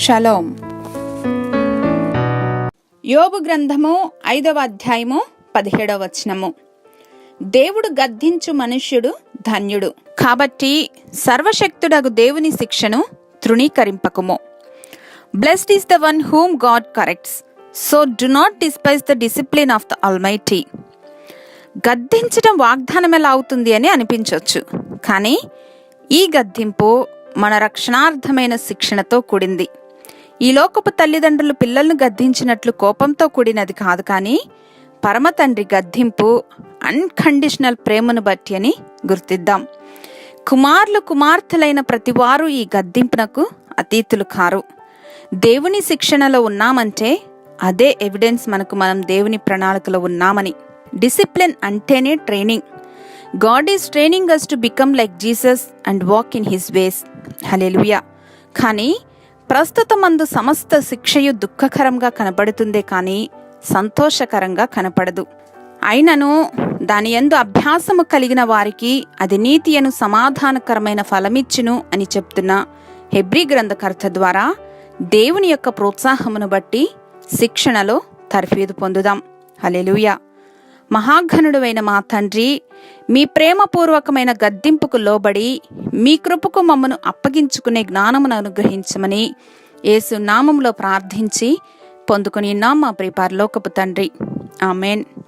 Shalom. యోబు గ్రంథము 5వ అధ్యాయము 17వ వచనము. దేవుడు గద్దించు మనుష్యుడు ధన్యుడు, కాబట్టి సర్వశక్తుడగు దేవుని శిక్షను తృణీకరింపకుము. Blessed is the one whom God corrects, so do not despise the discipline of the almighty. గద్దించడం వాగ్దానం ఎలా అవుతుంది అని అనిపించవచ్చు, కానీ ఈ గద్దింపు మన రక్షణార్థమైన శిక్షణతో కూడింది. ఈ లోకపు తల్లిదండ్రులు పిల్లలను గద్దించినట్లు కోపంతో కూడినది కాదు, కానీ పరమ తండ్రి గద్దింపు అన్కండిషనల్ ప్రేమను బట్టి అని గుర్తిద్దాం. కుమారులు కుమార్తెలైన ప్రతివారు ఈ గద్దింపునకు అతీతులు కారు. దేవుని శిక్షణలో ఉన్నామంటే అదే ఎవిడెన్స్ మనం దేవుని ప్రణాళికలో ఉన్నామని. డిసిప్లిన్ అంటేనే training. God is training us to become like Jesus and walk in his ways. హల్లెలూయా. కానీ ప్రస్తుతమందు సమస్త శిక్షయు దుఃఖకరంగా కనపడుతుందే కానీ సంతోషకరంగా కనపడదు. అయినను దాని యందు అభ్యాసము కలిగిన వారికి అది నీతి అను సమాధానకరమైన ఫలమిచ్చును అని చెప్తున్న హెబ్రీ గ్రంథకర్త ద్వారా దేవుని యొక్క ప్రోత్సాహమును బట్టి శిక్షణలో తర్ఫీదు పొందుదాం. హల్లెలూయా. మహాఘనుడైన మా తండ్రి, మీ ప్రేమపూర్వకమైన గద్దింపుకు లోబడి మీ కృపకు మమ్మను అప్పగించుకునే జ్ఞానమును అనుగ్రహించమని యేసు నామములో ప్రార్థించి పొందుకుని మా ప్రియ పరలోకపు తండ్రి. ఆమెన్.